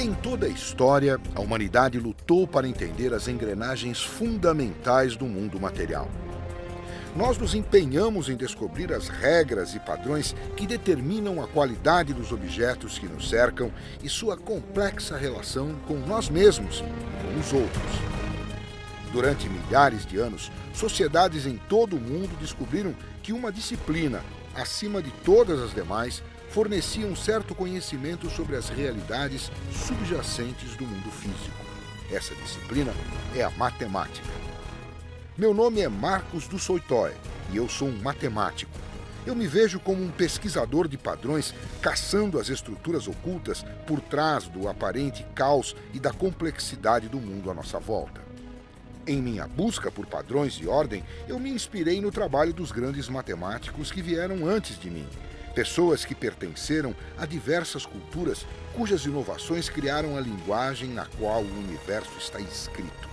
Em toda a história, a humanidade lutou para entender as engrenagens fundamentais do mundo material. Nós nos empenhamos em descobrir as regras e padrões que determinam a qualidade dos objetos que nos cercam e sua complexa relação com nós mesmos e com os outros. Durante milhares de anos, sociedades em todo o mundo descobriram que uma disciplina, acima de todas as demais, fornecia um certo conhecimento sobre as realidades subjacentes do mundo físico. Essa disciplina é a matemática. Meu nome é Marcos du Soitoy e eu sou um matemático. Eu me vejo como um pesquisador de padrões, caçando as estruturas ocultas por trás do aparente caos e da complexidade do mundo à nossa volta. Em minha busca por padrões e ordem, eu me inspirei no trabalho dos grandes matemáticos que vieram antes de mim. Pessoas que pertenceram a diversas culturas cujas inovações criaram a linguagem na qual o universo está escrito.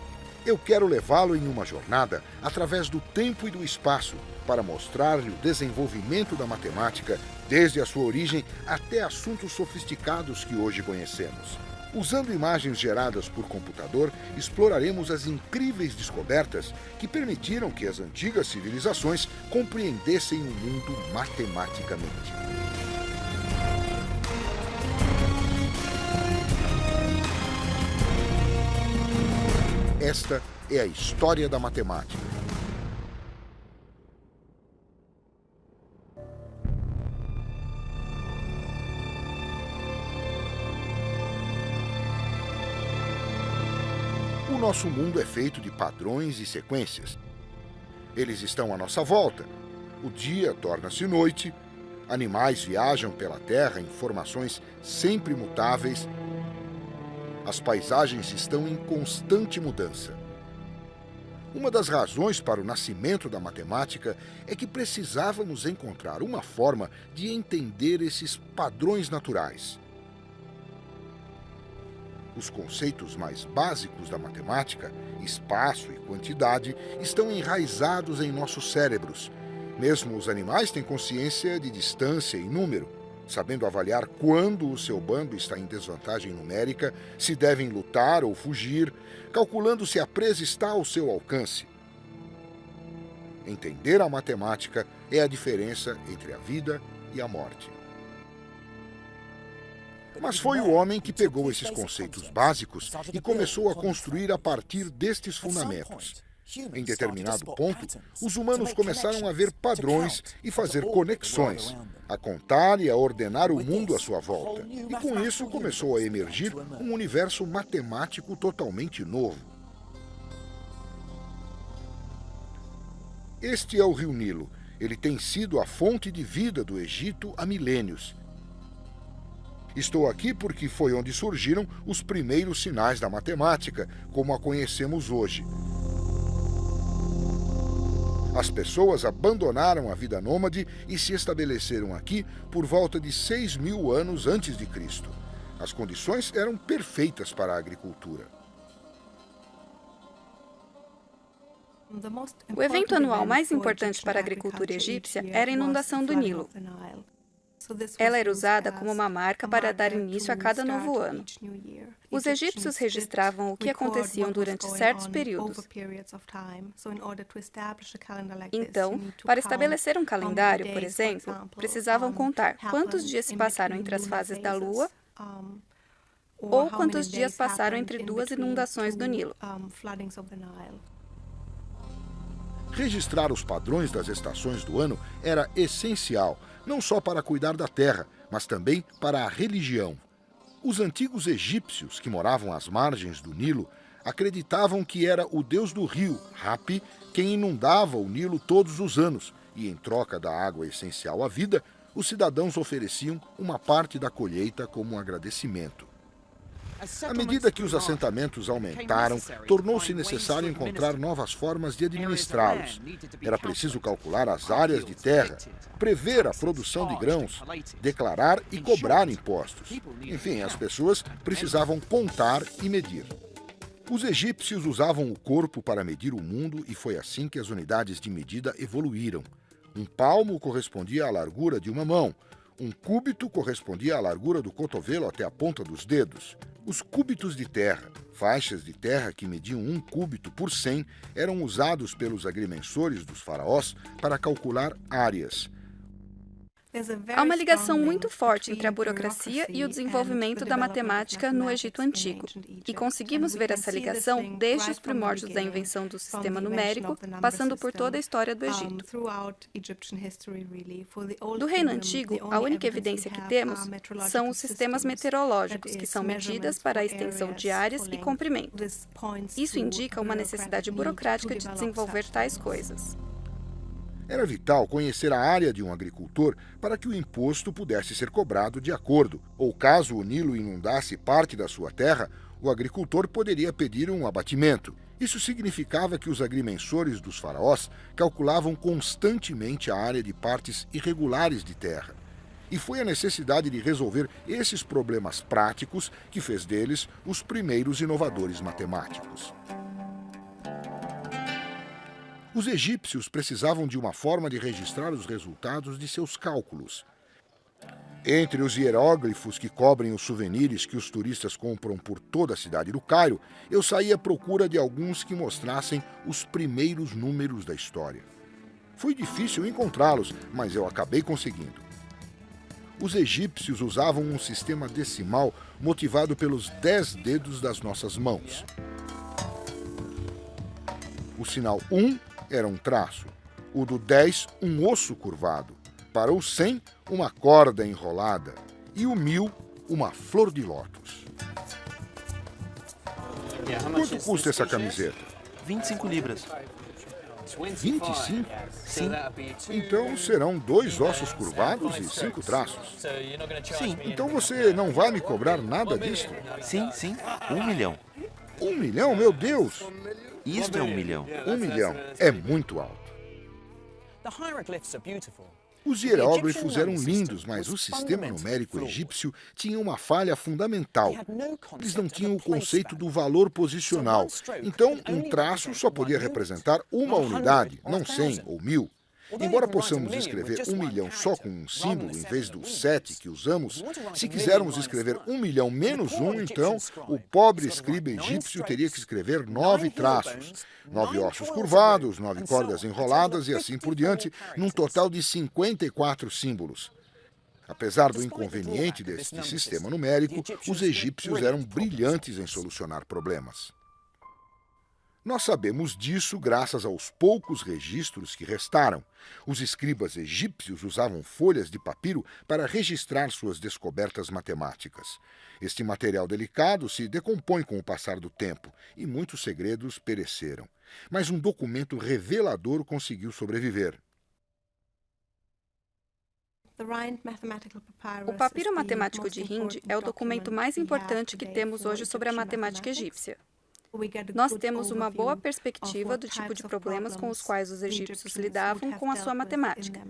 Eu quero levá-lo em uma jornada através do tempo e do espaço para mostrar-lhe o desenvolvimento da matemática desde a sua origem até assuntos sofisticados que hoje conhecemos. Usando imagens geradas por computador, exploraremos as incríveis descobertas que permitiram que as antigas civilizações compreendessem o mundo matematicamente. Esta é a história da matemática. O nosso mundo é feito de padrões e sequências. Eles estão à nossa volta. O dia torna-se noite, animais viajam pela Terra em formações sempre mutáveis, as paisagens estão em constante mudança. Uma das razões para o nascimento da matemática é que precisávamos encontrar uma forma de entender esses padrões naturais. Os conceitos mais básicos da matemática, espaço e quantidade, estão enraizados em nossos cérebros. Mesmo os animais têm consciência de distância e número, sabendo avaliar quando o seu bando está em desvantagem numérica, se devem lutar ou fugir, calculando se a presa está ao seu alcance. Entender a matemática é a diferença entre a vida e a morte. Mas foi o homem que pegou esses conceitos básicos e começou a construir a partir destes fundamentos. Em determinado ponto, os humanos começaram a ver padrões e fazer conexões, a contar e a ordenar o mundo à sua volta. E com isso começou a emergir um universo matemático totalmente novo. Este é o Rio Nilo. Ele tem sido a fonte de vida do Egito há milênios. Estou aqui porque foi onde surgiram os primeiros sinais da matemática, como a conhecemos hoje. As pessoas abandonaram a vida nômade e se estabeleceram aqui por volta de 6.000 anos antes de Cristo. As condições eram perfeitas para a agricultura. O evento anual mais importante para a agricultura egípcia era a inundação do Nilo. Ela era usada como uma marca para dar início a cada novo ano. Os egípcios registravam o que acontecia durante certos períodos. Então, para estabelecer um calendário, por exemplo, precisavam contar quantos dias se passaram entre as fases da Lua ou quantos dias passaram entre duas inundações do Nilo. Registrar os padrões das estações do ano era essencial, não só para cuidar da terra, mas também para a religião. Os antigos egípcios que moravam às margens do Nilo acreditavam que era o deus do rio, Hapi, quem inundava o Nilo todos os anos, e em troca da água essencial à vida, os cidadãos ofereciam uma parte da colheita como um agradecimento. À medida que os assentamentos aumentaram, tornou-se necessário encontrar novas formas de administrá-los. Era preciso calcular as áreas de terra, prever a produção de grãos, declarar e cobrar impostos. Enfim, as pessoas precisavam contar e medir. Os egípcios usavam o corpo para medir o mundo e foi assim que as unidades de medida evoluíram. Um palmo correspondia à largura de uma mão. Um cúbito correspondia à largura do cotovelo até a ponta dos dedos. Os cúbitos de terra, faixas de terra que mediam 1 cúbito por 100, eram usados pelos agrimensores dos faraós para calcular áreas. Há uma ligação muito forte entre a burocracia e o desenvolvimento da matemática no Egito Antigo, e conseguimos ver essa ligação desde os primórdios da invenção do sistema numérico, passando por toda a história do Egito. Do Reino Antigo, a única evidência que temos são os sistemas meteorológicos, que são medidas para a extensão de áreas e comprimento. Isso indica uma necessidade burocrática de desenvolver tais coisas. Era vital conhecer a área de um agricultor para que o imposto pudesse ser cobrado de acordo, ou caso o Nilo inundasse parte da sua terra, o agricultor poderia pedir um abatimento. Isso significava que os agrimensores dos faraós calculavam constantemente a área de partes irregulares de terra. E foi a necessidade de resolver esses problemas práticos que fez deles os primeiros inovadores matemáticos. Os egípcios precisavam de uma forma de registrar os resultados de seus cálculos. Entre os hieróglifos que cobrem os souvenirs que os turistas compram por toda a cidade do Cairo, eu saí à procura de alguns que mostrassem os primeiros números da história. Foi difícil encontrá-los, mas eu acabei conseguindo. Os egípcios usavam um sistema decimal motivado pelos 10 dedos das nossas mãos. O sinal 1 era um traço, o do 10 um osso curvado, para o 100 uma corda enrolada e o 1000 uma flor de lótus. Quanto custa essa camiseta? 25 libras. 25? Sim. Então serão 2 ossos curvados e 5 traços. Sim. Então você não vai me cobrar nada disto? Sim. 1 milhão. 1 milhão? Meu Deus! Isto é 1 milhão. 1 milhão é muito alto. Os hieróglifos eram lindos, mas o sistema numérico egípcio tinha uma falha fundamental. Eles não tinham o conceito do valor posicional. Então, um traço só podia representar uma unidade, não 100 ou 1000. Embora possamos escrever 1 milhão só com um símbolo em vez do 7 que usamos, se quisermos escrever 1 milhão menos 1, então o pobre escriba egípcio teria que escrever 9 traços, 9 ossos curvados, 9 cordas enroladas e assim por diante, num total de 54 símbolos. Apesar do inconveniente deste sistema numérico, os egípcios eram brilhantes em solucionar problemas. Nós sabemos disso graças aos poucos registros que restaram. Os escribas egípcios usavam folhas de papiro para registrar suas descobertas matemáticas. Este material delicado se decompõe com o passar do tempo e muitos segredos pereceram. Mas um documento revelador conseguiu sobreviver. O papiro matemático de Hind é o documento mais importante que temos hoje sobre a matemática egípcia. Nós temos uma boa perspectiva do tipo de problemas com os quais os egípcios lidavam com a sua matemática.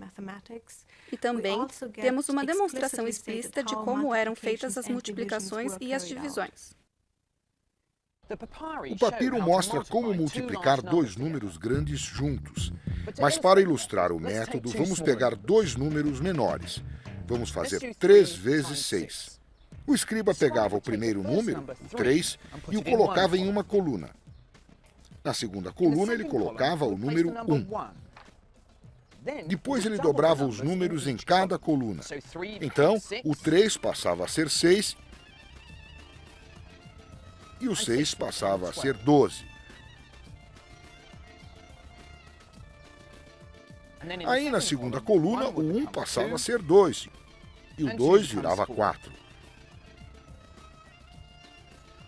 E também temos uma demonstração explícita de como eram feitas as multiplicações e as divisões. O papiro mostra como multiplicar 2 números grandes juntos. Mas para ilustrar o método, vamos pegar 2 números menores. Vamos fazer 3 vezes 6. O escriba pegava o primeiro número, o 3, e o colocava em uma coluna. Na segunda coluna, ele colocava o número 1. Depois, ele dobrava os números em cada coluna. Então, o 3 passava a ser 6 e o 6 passava a ser 12. Aí, na segunda coluna, o 1 passava a ser 2 e o 2 virava 4.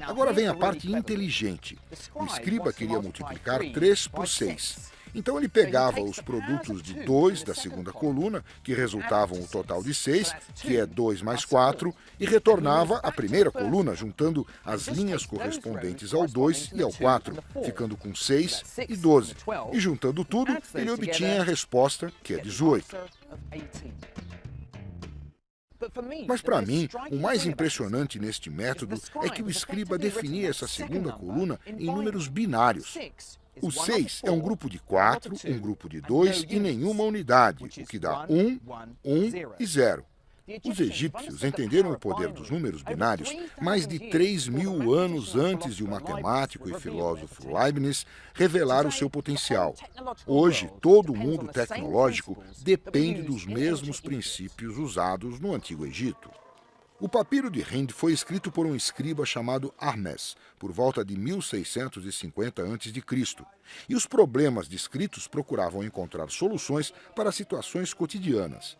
Agora vem a parte inteligente. O escriba queria multiplicar 3 por 6. Então ele pegava os produtos de 2 da segunda coluna, que resultavam o total de 6, que é 2 mais 4, e retornava à primeira coluna, juntando as linhas correspondentes ao 2 e ao 4, ficando com 6 e 12. E juntando tudo, ele obtinha a resposta, que é 18. Mas para mim, o mais impressionante neste método é que o escriba definia essa segunda coluna em números binários. O 6 é um grupo de 4, um grupo de 2 e nenhuma unidade, o que dá 1, 1 e 0. Os egípcios entenderam o poder dos números binários mais de 3.000 anos antes de o matemático e filósofo Leibniz revelar o seu potencial. Hoje, todo o mundo tecnológico depende dos mesmos princípios usados no Antigo Egito. O papiro de Hind foi escrito por um escriba chamado Hermes, por volta de 1650 a.C., e os problemas descritos procuravam encontrar soluções para situações cotidianas.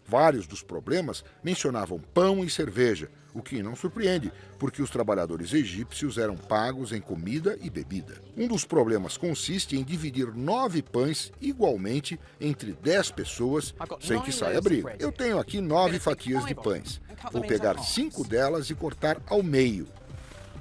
Vários dos problemas mencionavam pão e cerveja, o que não surpreende, porque os trabalhadores egípcios eram pagos em comida e bebida. Um dos problemas consiste em dividir 9 pães igualmente entre 10 pessoas, sem que saia briga. Eu tenho aqui 9 fatias de pães. Vou pegar 5 delas e cortar ao meio.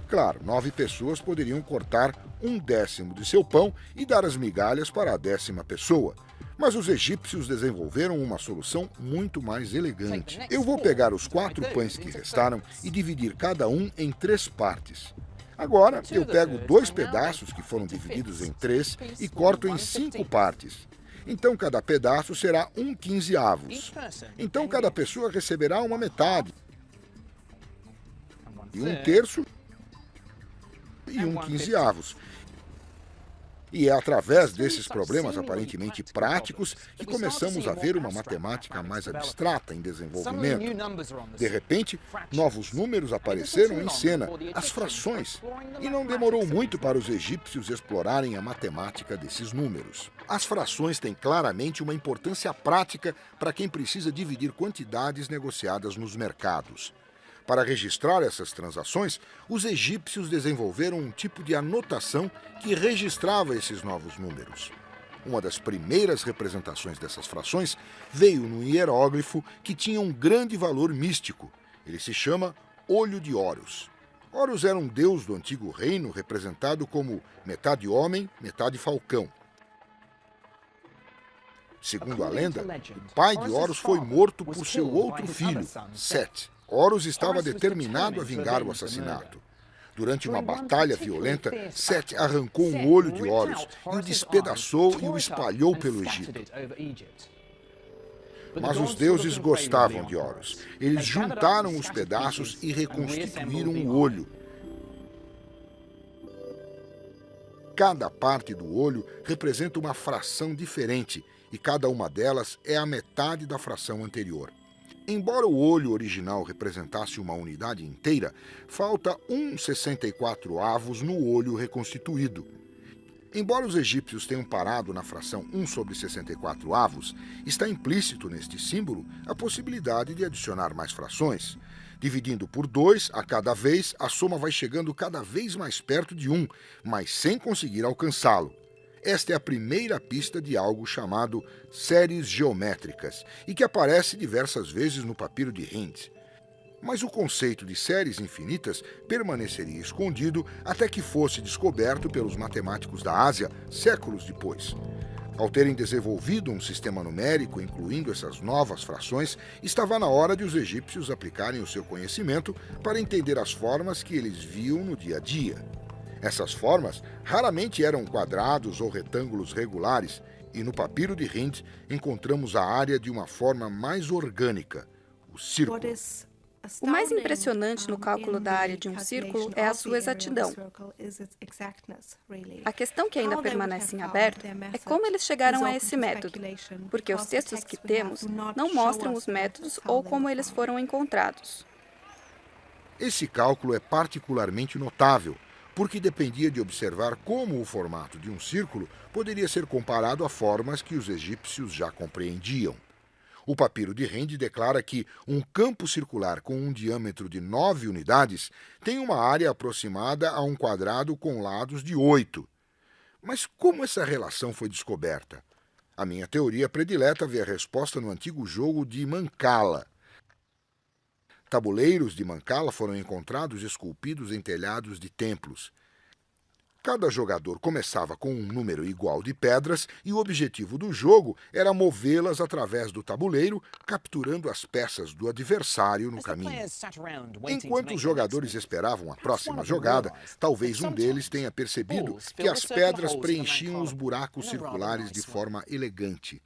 Claro, 9 pessoas poderiam cortar 1/10 de seu pão e dar as migalhas para a 10ª pessoa. Mas os egípcios desenvolveram uma solução muito mais elegante. Eu vou pegar os 4 pães que restaram e dividir cada um em 3 partes. Agora, eu pego 2 pedaços que foram divididos em 3 e corto em 5 partes. Então, cada pedaço será 1/15. Então, cada pessoa receberá uma metade. E 1/3 e 1/15. E é através desses problemas aparentemente práticos que começamos a ver uma matemática mais abstrata em desenvolvimento. De repente, novos números apareceram em cena, as frações, e não demorou muito para os egípcios explorarem a matemática desses números. As frações têm claramente uma importância prática para quem precisa dividir quantidades negociadas nos mercados. Para registrar essas transações, os egípcios desenvolveram um tipo de anotação que registrava esses novos números. Uma das primeiras representações dessas frações veio num hieróglifo que tinha um grande valor místico. Ele se chama Olho de Horus. Horus era um deus do antigo reino representado como metade homem, metade falcão. Segundo a lenda, o pai de Horus foi morto por seu outro filho, Set. Horus estava determinado a vingar o assassinato. Durante uma batalha violenta, Set arrancou um olho de Horus e o despedaçou e o espalhou pelo Egito. Mas os deuses gostavam de Horus. Eles juntaram os pedaços e reconstituíram o olho. Cada parte do olho representa uma fração diferente e cada uma delas é a metade da fração anterior. Embora o olho original representasse uma unidade inteira, falta 1/64 no olho reconstituído. Embora os egípcios tenham parado na fração 1/64, está implícito neste símbolo a possibilidade de adicionar mais frações. Dividindo por 2 a cada vez, a soma vai chegando cada vez mais perto de 1, mas sem conseguir alcançá-lo. Esta é a primeira pista de algo chamado séries geométricas e que aparece diversas vezes no papiro de Hind. Mas o conceito de séries infinitas permaneceria escondido até que fosse descoberto pelos matemáticos da Ásia séculos depois. Ao terem desenvolvido um sistema numérico incluindo essas novas frações, estava na hora de os egípcios aplicarem o seu conhecimento para entender as formas que eles viam no dia a dia. Essas formas raramente eram quadrados ou retângulos regulares, e no papiro de Hind encontramos a área de uma forma mais orgânica, o círculo. O mais impressionante no cálculo da área de um círculo é a sua exatidão. A questão que ainda permanece em aberto é como eles chegaram a esse método, porque os textos que temos não mostram os métodos ou como eles foram encontrados. Esse cálculo é particularmente notável, porque dependia de observar como o formato de um círculo poderia ser comparado a formas que os egípcios já compreendiam. O papiro de Hind declara que um campo circular com um diâmetro de 9 unidades tem uma área aproximada a um quadrado com lados de 8. Mas como essa relação foi descoberta? A minha teoria predileta vê a resposta no antigo jogo de Mancala. Tabuleiros de Mancala foram encontrados esculpidos em telhados de templos. Cada jogador começava com um número igual de pedras e o objetivo do jogo era movê-las através do tabuleiro, capturando as peças do adversário no caminho. Enquanto os jogadores esperavam a próxima jogada, talvez um deles tenha percebido que as pedras preenchiam os buracos circulares de forma elegante.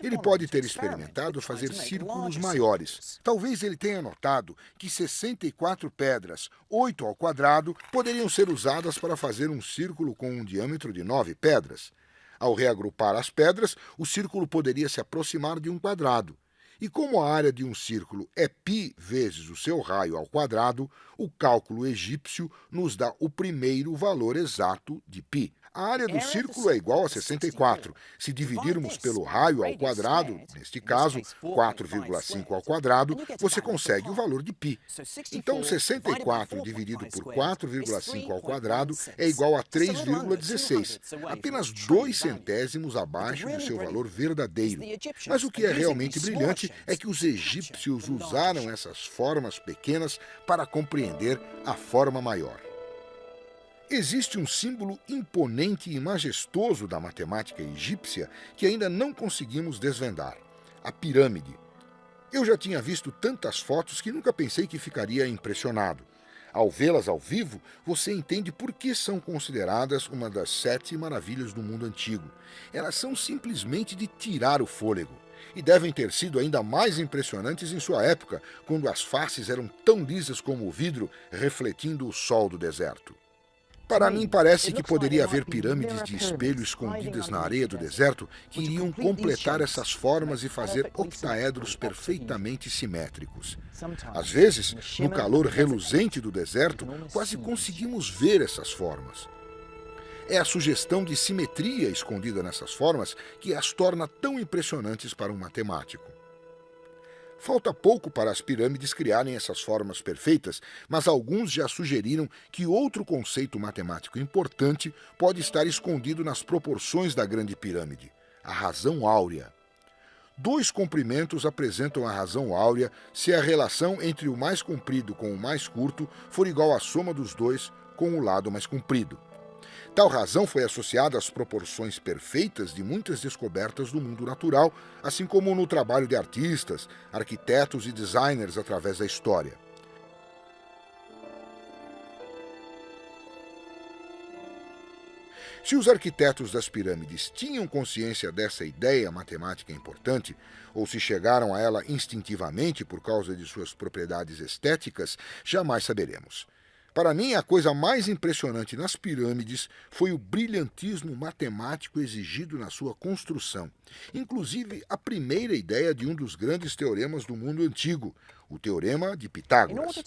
Ele pode ter experimentado fazer círculos maiores. Talvez ele tenha notado que 64 pedras, 8 ao quadrado, poderiam ser usadas para fazer um círculo com um diâmetro de 9 pedras. Ao reagrupar as pedras, o círculo poderia se aproximar de um quadrado. E como a área de um círculo é π vezes o seu raio ao quadrado, o cálculo egípcio nos dá o primeiro valor exato de π. A área do círculo é igual a 64. Se dividirmos pelo raio ao quadrado, neste caso, 4,5 ao quadrado, você consegue o valor de π. Então, 64 dividido por 4,5 ao quadrado é igual a 3,16, apenas 2 centésimos abaixo do seu valor verdadeiro. Mas o que é realmente brilhante é que os egípcios usaram essas formas pequenas para compreender a forma maior. Existe um símbolo imponente e majestoso da matemática egípcia que ainda não conseguimos desvendar: a pirâmide. Eu já tinha visto tantas fotos que nunca pensei que ficaria impressionado. Ao vê-las ao vivo, você entende por que são consideradas uma das 7 maravilhas do mundo antigo. Elas são simplesmente de tirar o fôlego. E devem ter sido ainda mais impressionantes em sua época, quando as faces eram tão lisas como o vidro, refletindo o sol do deserto. Para mim, parece que poderia haver pirâmides de espelho escondidas na areia do deserto que iriam completar essas formas e fazer octaedros perfeitamente simétricos. Às vezes, no calor reluzente do deserto, quase conseguimos ver essas formas. É a sugestão de simetria escondida nessas formas que as torna tão impressionantes para um matemático. Falta pouco para as pirâmides criarem essas formas perfeitas, mas alguns já sugeriram que outro conceito matemático importante pode estar escondido nas proporções da Grande Pirâmide: a razão áurea. 2 comprimentos apresentam a razão áurea se a relação entre o mais comprido com o mais curto for igual à soma dos dois com o lado mais comprido. Tal razão foi associada às proporções perfeitas de muitas descobertas do mundo natural, assim como no trabalho de artistas, arquitetos e designers através da história. Se os arquitetos das pirâmides tinham consciência dessa ideia matemática importante, ou se chegaram a ela instintivamente por causa de suas propriedades estéticas, jamais saberemos. Para mim, a coisa mais impressionante nas pirâmides foi o brilhantismo matemático exigido na sua construção, inclusive a primeira ideia de um dos grandes teoremas do mundo antigo, o Teorema de Pitágoras.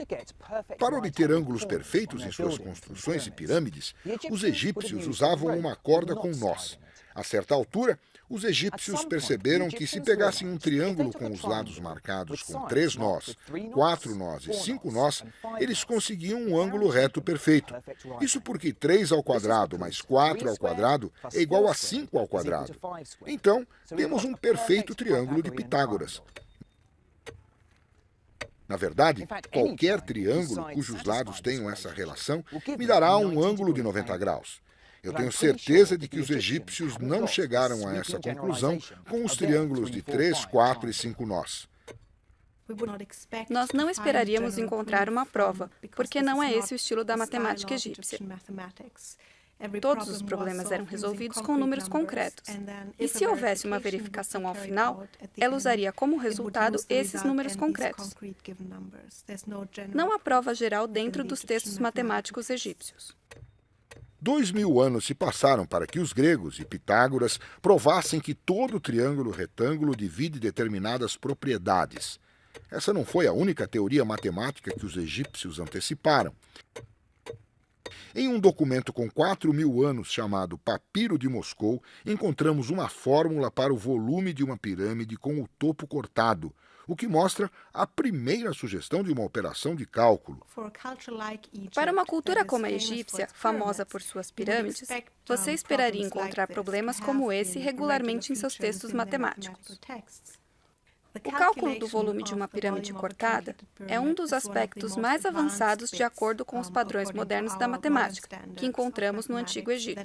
Para obter ângulos perfeitos em suas construções e pirâmides, os egípcios usavam uma corda com nós. A certa altura, os egípcios perceberam que se pegassem um triângulo com os lados marcados com 3 nós, 4 nós e 5 nós, eles conseguiam um ângulo reto perfeito. Isso porque 3 ao quadrado mais 4 ao quadrado é igual a 5 ao quadrado. Então, temos um perfeito triângulo de Pitágoras. Na verdade, qualquer triângulo cujos lados tenham essa relação me dará um ângulo de 90 graus. Eu tenho certeza de que os egípcios não chegaram a essa conclusão com os triângulos de 3, 4 e 5 nós. Nós não esperaríamos encontrar uma prova, porque não é esse o estilo da matemática egípcia. Todos os problemas eram resolvidos com números concretos. E se houvesse uma verificação ao final, ela usaria como resultado esses números concretos. Não há prova geral dentro dos textos matemáticos egípcios. 2000 anos se passaram para que os gregos e Pitágoras provassem que todo triângulo retângulo divide determinadas propriedades. Essa não foi a única teoria matemática que os egípcios anteciparam. Em um documento com 4.000 anos chamado Papiro de Moscou, encontramos uma fórmula para o volume de uma pirâmide com o topo cortado, o que mostra a primeira sugestão de uma operação de cálculo. Para uma cultura como a egípcia, famosa por suas pirâmides, você esperaria encontrar problemas como esse regularmente em seus textos matemáticos. O cálculo do volume de uma pirâmide cortada é um dos aspectos mais avançados de acordo com os padrões modernos da matemática que encontramos no Antigo Egito.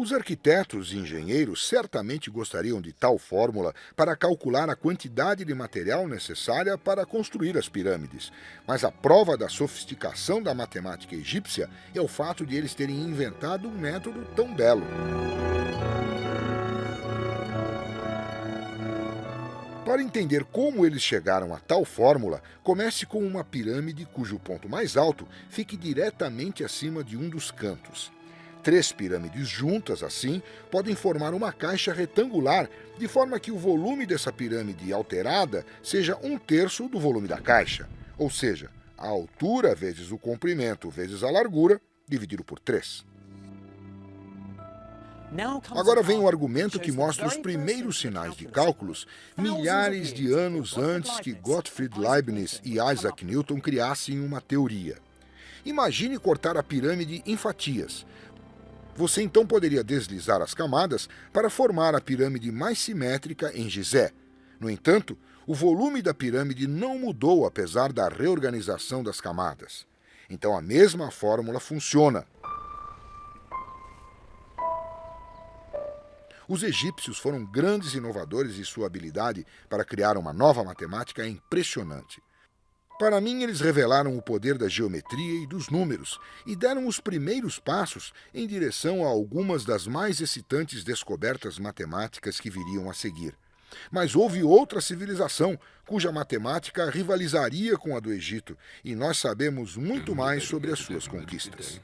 Os arquitetos e engenheiros certamente gostariam de tal fórmula para calcular a quantidade de material necessária para construir as pirâmides, mas a prova da sofisticação da matemática egípcia é o fato de eles terem inventado um método tão belo. Para entender como eles chegaram a tal fórmula, comece com uma pirâmide cujo ponto mais alto fique diretamente acima de um dos cantos. 3 pirâmides juntas, assim, podem formar uma caixa retangular, de forma que o volume dessa pirâmide alterada seja 1/3 do volume da caixa, ou seja, a altura vezes o comprimento vezes a largura, dividido por 3. Agora vem o argumento que mostra os primeiros sinais de cálculos milhares de anos antes que Gottfried Leibniz e Isaac Newton criassem uma teoria. Imagine cortar a pirâmide em fatias. Você então poderia deslizar as camadas para formar a pirâmide mais simétrica em Gizé. No entanto, o volume da pirâmide não mudou apesar da reorganização das camadas. Então a mesma fórmula funciona. Os egípcios foram grandes inovadores e sua habilidade para criar uma nova matemática é impressionante. Para mim, eles revelaram o poder da geometria e dos números e deram os primeiros passos em direção a algumas das mais excitantes descobertas matemáticas que viriam a seguir. Mas houve outra civilização cuja matemática rivalizaria com a do Egito, e nós sabemos muito mais sobre as suas conquistas.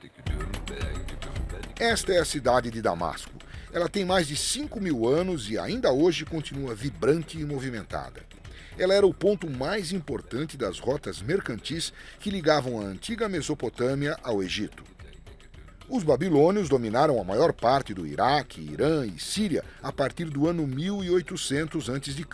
Esta é a cidade de Damasco. Ela tem mais de 5.000 anos e ainda hoje continua vibrante e movimentada. Ela era o ponto mais importante das rotas mercantis que ligavam a antiga Mesopotâmia ao Egito. Os babilônios dominaram a maior parte do Iraque, Irã e Síria a partir do ano 1800 a.C.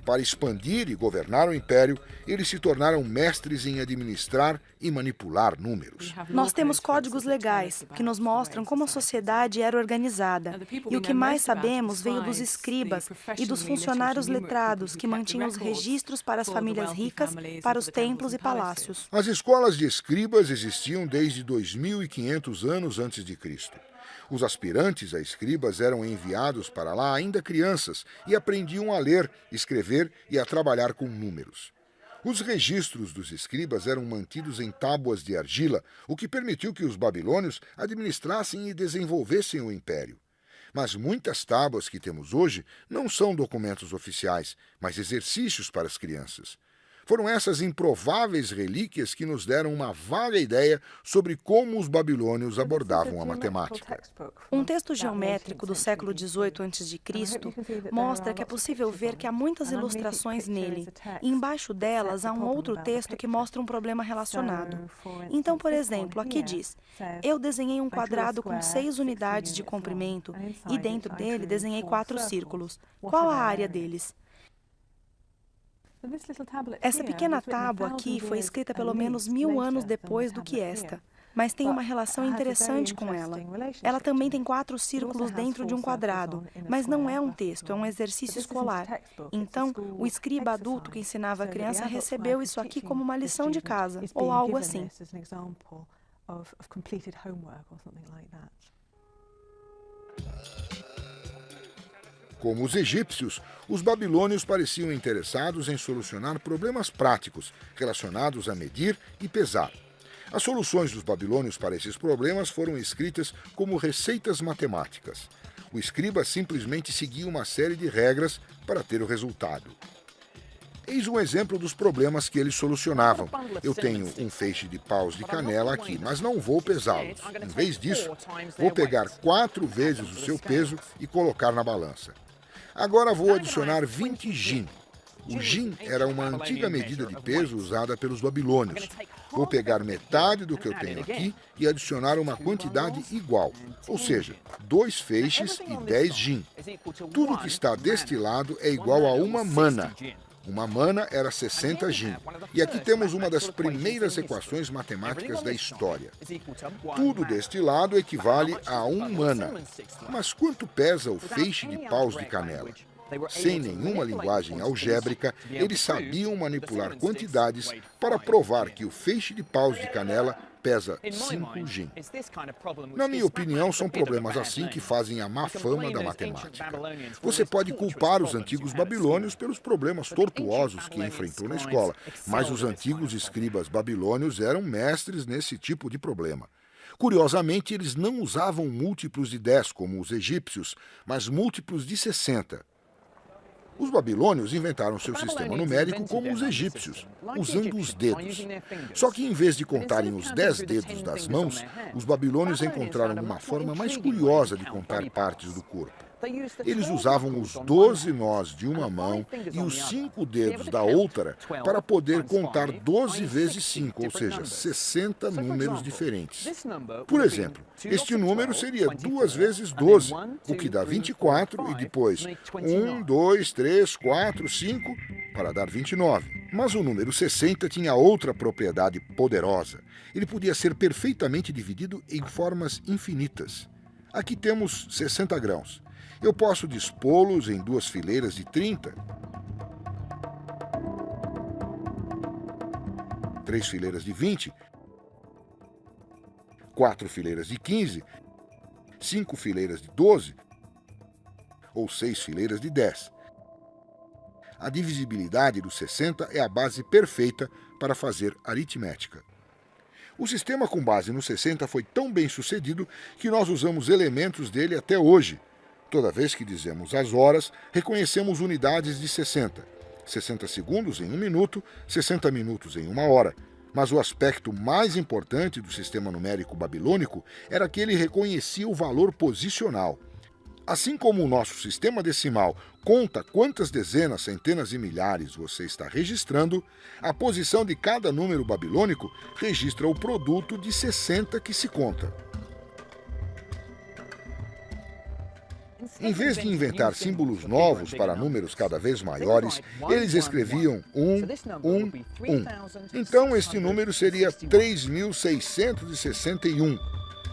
Para expandir e governar o império, eles se tornaram mestres em administrar e manipular números. Nós temos códigos legais que nos mostram como a sociedade era organizada. E o que mais sabemos veio dos escribas e dos funcionários letrados que mantinham os registros para as famílias ricas, para os templos e palácios. As escolas de escribas existiam desde 2.500 anos antes de Cristo. Os aspirantes a escribas eram enviados para lá ainda crianças e aprendiam a ler, escrever e a trabalhar com números. Os registros dos escribas eram mantidos em tábuas de argila, o que permitiu que os babilônios administrassem e desenvolvessem o império. Mas muitas tábuas que temos hoje não são documentos oficiais, mas exercícios para as crianças. Foram essas improváveis relíquias que nos deram uma vaga ideia sobre como os babilônios abordavam a matemática. Um texto geométrico do século XVIII a.C. mostra que é possível ver que há muitas ilustrações nele, e embaixo delas há um outro texto que mostra um problema relacionado. Então, por exemplo, aqui diz: eu desenhei um quadrado com 6 unidades de comprimento e dentro dele desenhei 4 círculos. Qual a área deles? Essa pequena tábua aqui foi escrita pelo menos 1000 anos depois do que esta, mas tem uma relação interessante com ela. Ela também tem 4 círculos dentro de um quadrado, mas não é um texto, é um exercício escolar. Então, o escriba adulto que ensinava a criança recebeu isso aqui como uma lição de casa, ou algo assim. Como os egípcios, os babilônios pareciam interessados em solucionar problemas práticos relacionados a medir e pesar. As soluções dos babilônios para esses problemas foram escritas como receitas matemáticas. O escriba simplesmente seguia uma série de regras para ter o resultado. Eis um exemplo dos problemas que eles solucionavam. Eu tenho um feixe de paus de canela aqui, mas não vou pesá-los. Em vez disso, vou pegar 4 vezes o seu peso e colocar na balança. Agora vou adicionar 20 gin. O gin era uma antiga medida de peso usada pelos babilônios. Vou pegar metade do que eu tenho aqui e adicionar uma quantidade igual, ou seja, 2 feixes e 10 gin. Tudo que está destilado é igual a uma mana. Uma mana era 60 gin. E aqui temos uma das primeiras equações matemáticas da história. Tudo destilado equivale a 1 mana. Mas quanto pesa o feixe de paus de canela? Sem nenhuma linguagem algébrica, eles sabiam manipular quantidades para provar que o feixe de paus de canela pesa 5 Gin. Na minha opinião, são problemas assim que fazem a má fama da matemática. Você pode culpar os antigos babilônios pelos problemas tortuosos que enfrentou na escola, mas os antigos escribas babilônios eram mestres nesse tipo de problema. Curiosamente, eles não usavam múltiplos de 10 como os egípcios, mas múltiplos de 60. Os babilônios inventaram seu sistema numérico como os egípcios, usando os dedos. Só que em vez de contarem os 10 dedos das mãos, os babilônios encontraram uma forma mais curiosa de contar partes do corpo. Eles usavam os 12 nós de uma mão e os 5 dedos da outra para poder contar 12 vezes 5, ou seja, 60 números diferentes. Por exemplo, este número seria 2 vezes 12, o que dá 24, e depois 1, 2, 3, 4, 5, para dar 29. Mas o número 60 tinha outra propriedade poderosa. Ele podia ser perfeitamente dividido em formas infinitas. Aqui temos 60 grãos. Eu posso dispô-los em 2 fileiras de 30, 3 fileiras de 20, 4 fileiras de 15, 5 fileiras de 12 ou 6 fileiras de 10. A divisibilidade dos 60 é a base perfeita para fazer aritmética. O sistema com base no 60 foi tão bem sucedido que nós usamos elementos dele até hoje. Toda vez que dizemos as horas, reconhecemos unidades de 60. 60 segundos em 1 minuto, 60 minutos em 1 hora. Mas o aspecto mais importante do sistema numérico babilônico era que ele reconhecia o valor posicional. Assim como o nosso sistema decimal conta quantas dezenas, centenas e milhares você está registrando, a posição de cada número babilônico registra o produto de 60 que se conta. Em vez de inventar símbolos novos para números cada vez maiores, eles escreviam 1, 1, 1. Então, este número seria 3.661.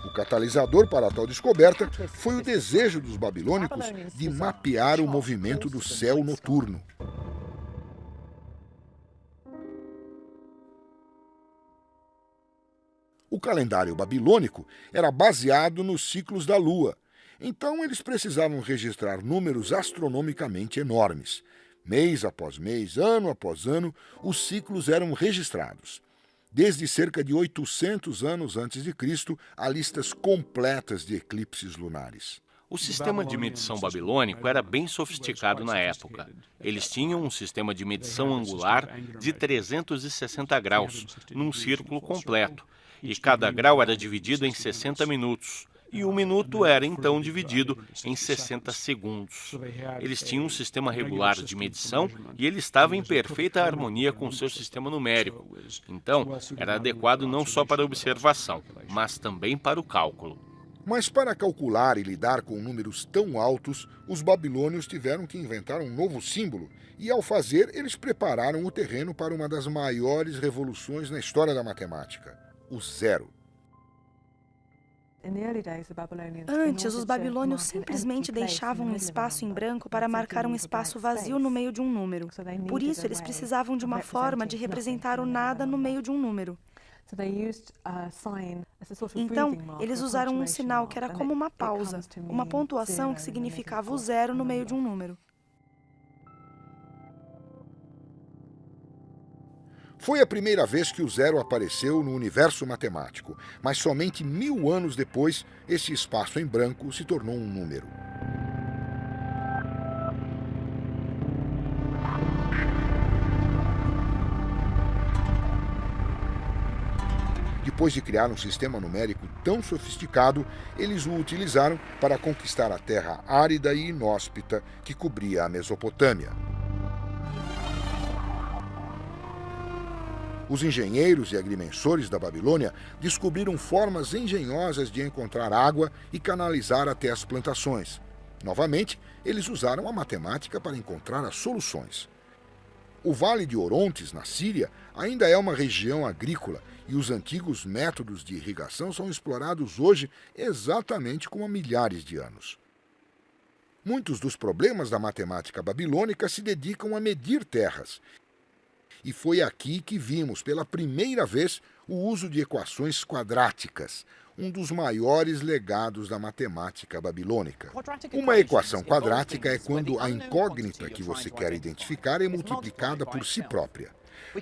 O catalisador para a tal descoberta foi o desejo dos babilônicos de mapear o movimento do céu noturno. O calendário babilônico era baseado nos ciclos da lua. Então, eles precisavam registrar números astronomicamente enormes. Mês após mês, ano após ano, os ciclos eram registrados. Desde cerca de 800 anos antes de Cristo, há listas completas de eclipses lunares. O sistema de medição babilônico era bem sofisticado na época. Eles tinham um sistema de medição angular de 360 graus, num círculo completo, e cada grau era dividido em 60 minutos. E 1 minuto era, então, dividido em 60 segundos. Eles tinham um sistema regular de medição e ele estava em perfeita harmonia com seu sistema numérico. Então, era adequado não só para a observação, mas também para o cálculo. Mas para calcular e lidar com números tão altos, os babilônios tiveram que inventar um novo símbolo. E, ao fazer, eles prepararam o terreno para uma das maiores revoluções na história da matemática, o zero. Antes, os babilônios simplesmente deixavam um espaço em branco para marcar um espaço vazio no meio de um número. Por isso, eles precisavam de uma forma de representar o nada no meio de um número. Então, eles usaram um sinal que era como uma pausa, uma pontuação que significava o zero no meio de um número. Foi a primeira vez que o zero apareceu no universo matemático, mas somente 1000 anos depois, esse espaço em branco se tornou um número. Depois de criar um sistema numérico tão sofisticado, eles o utilizaram para conquistar a terra árida e inóspita que cobria a Mesopotâmia. Os engenheiros e agrimensores da Babilônia descobriram formas engenhosas de encontrar água e canalizar até as plantações. Novamente, eles usaram a matemática para encontrar as soluções. O Vale de Orontes, na Síria, ainda é uma região agrícola e os antigos métodos de irrigação são explorados hoje exatamente como há milhares de anos. Muitos dos problemas da matemática babilônica se dedicam a medir terras. E foi aqui que vimos, pela primeira vez, o uso de equações quadráticas, um dos maiores legados da matemática babilônica. Uma equação quadrática é quando a incógnita que você quer identificar é multiplicada por si própria.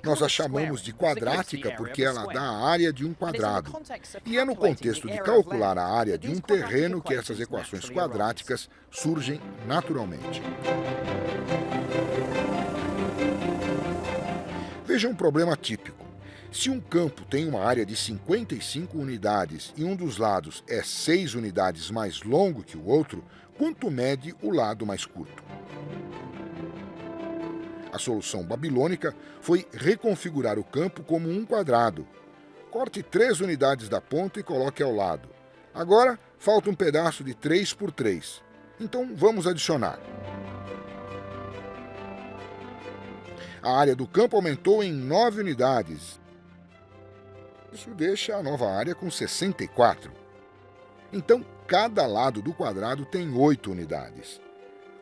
Nós a chamamos de quadrática porque ela dá a área de um quadrado. E é no contexto de calcular a área de um terreno que essas equações quadráticas surgem naturalmente. Veja um problema típico. Se um campo tem uma área de 55 unidades e um dos lados é 6 unidades mais longo que o outro, quanto mede o lado mais curto? A solução babilônica foi reconfigurar o campo como um quadrado. Corte 3 unidades da ponta e coloque ao lado. Agora, falta um pedaço de 3 por 3. Então, vamos adicionar. A área do campo aumentou em 9 unidades. Isso deixa a nova área com 64. Então, cada lado do quadrado tem 8 unidades.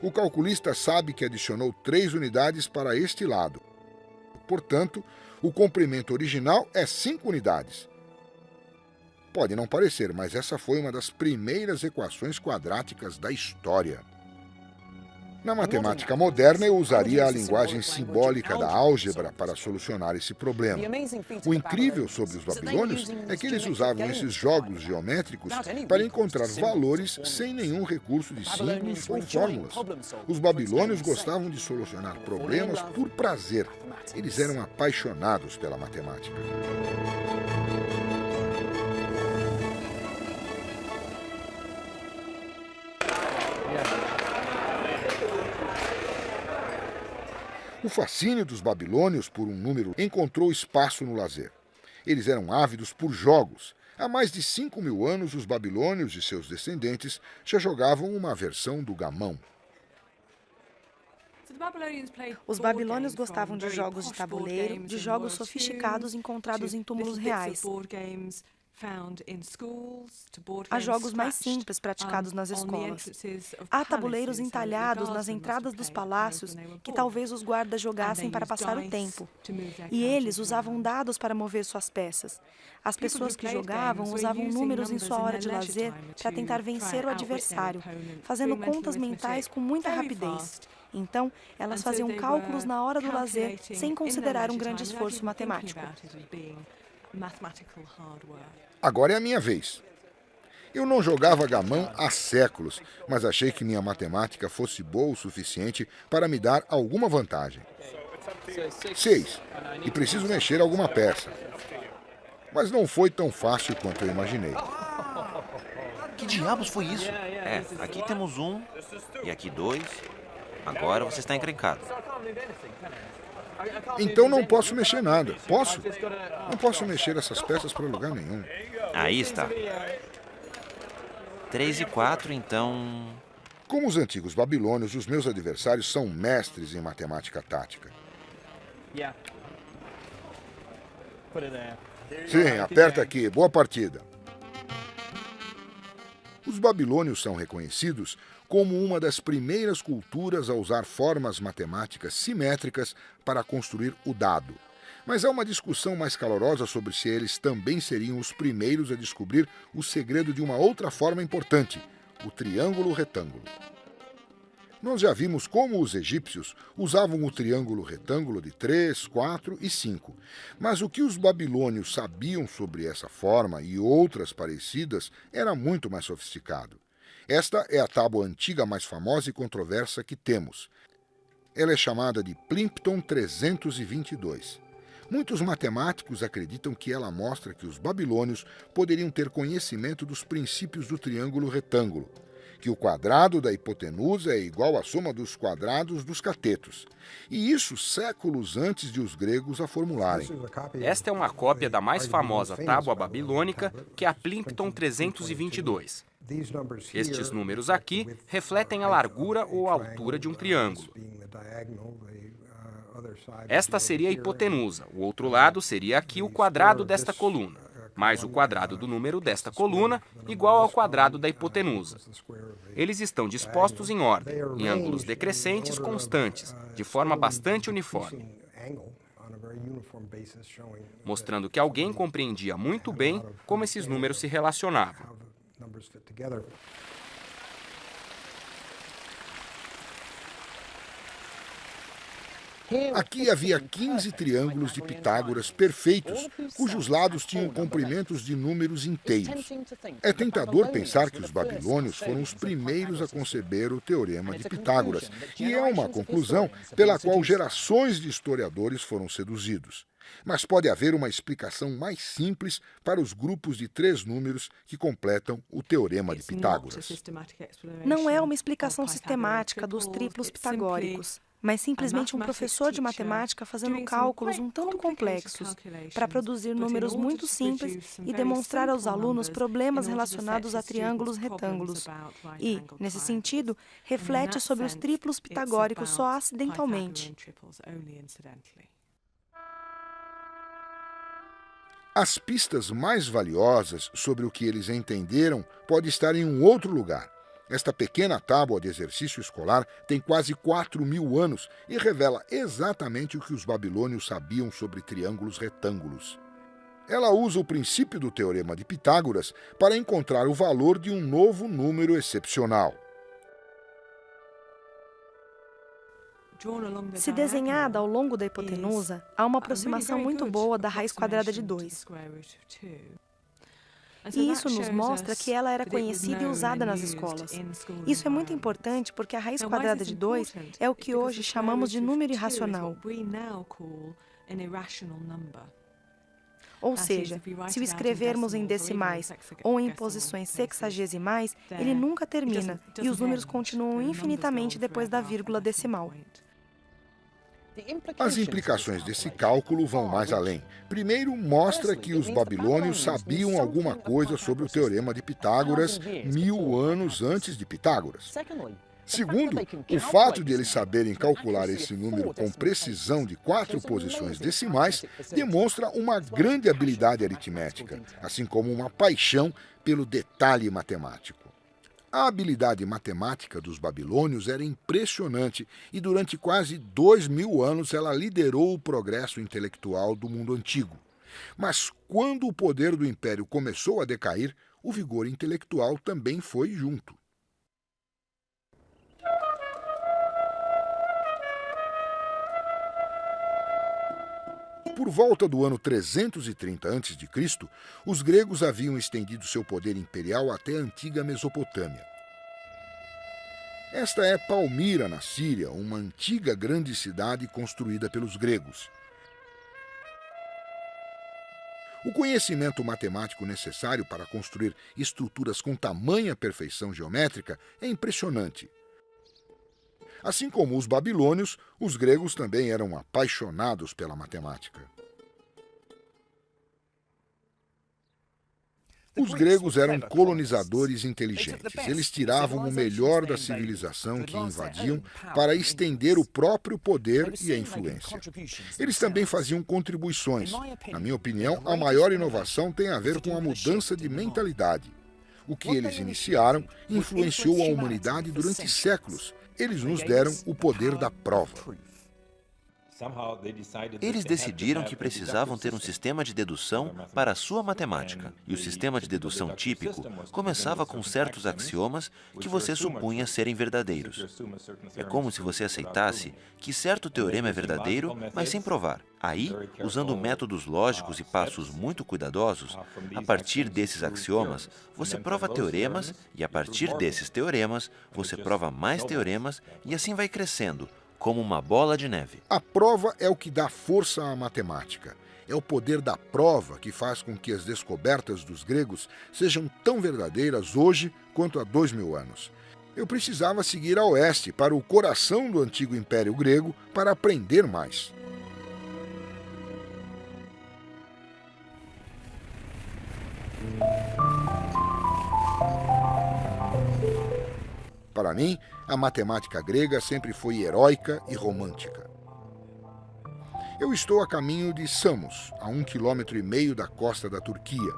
O calculista sabe que adicionou 3 unidades para este lado. Portanto, o comprimento original é 5 unidades. Pode não parecer, mas essa foi uma das primeiras equações quadráticas da história. Na matemática moderna, eu usaria a linguagem simbólica da álgebra para solucionar esse problema. O incrível sobre os babilônios é que eles usavam esses jogos geométricos para encontrar valores sem nenhum recurso de símbolos ou fórmulas. Os babilônios gostavam de solucionar problemas por prazer. Eles eram apaixonados pela matemática. O fascínio dos babilônios por um número encontrou espaço no lazer. Eles eram ávidos por jogos. Há mais de 5.000 anos, os babilônios e seus descendentes já jogavam uma versão do gamão. Os babilônios gostavam de jogos de tabuleiro, de jogos sofisticados encontrados em túmulos reais. Há jogos mais simples praticados nas escolas. Há tabuleiros entalhados nas entradas dos palácios que talvez os guardas jogassem para passar o tempo. E eles usavam dados para mover suas peças. As pessoas que jogavam usavam números em sua hora de lazer para tentar vencer o adversário, fazendo contas mentais com muita rapidez. Então, elas faziam cálculos na hora do lazer sem considerar um grande esforço matemático. Agora é a minha vez. Eu não jogava gamão há séculos, mas achei que minha matemática fosse boa o suficiente para me dar alguma vantagem. 6. E preciso mexer alguma peça. Mas não foi tão fácil quanto eu imaginei. Que diabos foi isso? Aqui temos 1 e aqui 2. Agora você está encrencado. Então não posso mexer nada. Posso? Não posso mexer essas peças para lugar nenhum. Aí está. 3 e 4, então... Como os antigos babilônios, os meus adversários são mestres em matemática tática. Sim, aperta aqui. Boa partida. Os babilônios são reconhecidos como uma das primeiras culturas a usar formas matemáticas simétricas para construir o dado. Mas há uma discussão mais calorosa sobre se eles também seriam os primeiros a descobrir o segredo de uma outra forma importante, o triângulo retângulo. Nós já vimos como os egípcios usavam o triângulo retângulo de 3, 4 e 5. Mas o que os babilônios sabiam sobre essa forma e outras parecidas era muito mais sofisticado. Esta é a tábua antiga mais famosa e controversa que temos. Ela é chamada de Plimpton 322. Muitos matemáticos acreditam que ela mostra que os babilônios poderiam ter conhecimento dos princípios do triângulo retângulo, que o quadrado da hipotenusa é igual à soma dos quadrados dos catetos. E isso séculos antes de os gregos a formularem. Esta é uma cópia da mais famosa tábua babilônica, que é a Plimpton 322. Estes números aqui refletem a largura ou a altura de um triângulo. Esta seria a hipotenusa, o outro lado seria aqui o quadrado desta coluna, mais o quadrado do número desta coluna, igual ao quadrado da hipotenusa. Eles estão dispostos em ordem, em ângulos decrescentes constantes, de forma bastante uniforme. mostrando que alguém compreendia muito bem como esses números se relacionavam. Aqui havia 15 triângulos de Pitágoras perfeitos, cujos lados tinham comprimentos de números inteiros. É tentador pensar que os babilônios foram os primeiros a conceber o Teorema de Pitágoras, e é uma conclusão pela qual gerações de historiadores foram seduzidos. Mas pode haver uma explicação mais simples para os grupos de 3 números que completam o Teorema de Pitágoras. Não é uma explicação sistemática dos triplos pitagóricos, mas simplesmente um professor de matemática fazendo cálculos um tanto complexos para produzir números muito simples e demonstrar aos alunos problemas relacionados a triângulos retângulos. E, nesse sentido, reflete sobre os triplos pitagóricos só acidentalmente. As pistas mais valiosas sobre o que eles entenderam pode estar em um outro lugar. Esta pequena tábua de exercício escolar tem quase 4.000 anos e revela exatamente o que os babilônios sabiam sobre triângulos retângulos. Ela usa o princípio do Teorema de Pitágoras para encontrar o valor de um novo número excepcional. Se desenhada ao longo da hipotenusa, há uma aproximação muito boa da raiz quadrada de 2. E isso nos mostra que ela era conhecida e usada nas escolas. Isso é muito importante porque a raiz quadrada de 2 é o que hoje chamamos de número irracional. Ou seja, se o escrevermos em decimais ou em posições sexagesimais, ele nunca termina e os números continuam infinitamente depois da vírgula decimal. As implicações desse cálculo vão mais além. Primeiro, mostra que os babilônios sabiam alguma coisa sobre o Teorema de Pitágoras 1000 anos antes de Pitágoras. Segundo, o fato de eles saberem calcular esse número com precisão de 4 posições decimais demonstra uma grande habilidade aritmética, assim como uma paixão pelo detalhe matemático. A habilidade matemática dos babilônios era impressionante e durante quase 2000 anos ela liderou o progresso intelectual do mundo antigo. Mas quando o poder do império começou a decair, o vigor intelectual também foi junto. Por volta do ano 330 a.C., os gregos haviam estendido seu poder imperial até a antiga Mesopotâmia. Esta é Palmira, na Síria, uma antiga grande cidade construída pelos gregos. O conhecimento matemático necessário para construir estruturas com tamanha perfeição geométrica é impressionante. Assim como os babilônios, os gregos também eram apaixonados pela matemática. Os gregos eram colonizadores inteligentes. Eles tiravam o melhor da civilização que invadiam para estender o próprio poder e a influência. Eles também faziam contribuições. Na minha opinião, a maior inovação tem a ver com a mudança de mentalidade. O que eles iniciaram influenciou a humanidade durante séculos. Eles nos deram o poder da prova. Eles decidiram que precisavam ter um sistema de dedução para a sua matemática. E o sistema de dedução típico começava com certos axiomas que você supunha serem verdadeiros. É como se você aceitasse que certo teorema é verdadeiro, mas sem provar. Aí, usando métodos lógicos e passos muito cuidadosos, a partir desses axiomas, você prova teoremas e, a partir desses teoremas, você prova mais teoremas e assim vai crescendo, como uma bola de neve. A prova é o que dá força à matemática. É o poder da prova que faz com que as descobertas dos gregos sejam tão verdadeiras hoje quanto há 2000 anos. Eu precisava seguir a oeste, para o coração do antigo Império Grego, para aprender mais. Para mim, a matemática grega sempre foi heróica e romântica. Eu estou a caminho de Samos, a 1,5 km da costa da Turquia.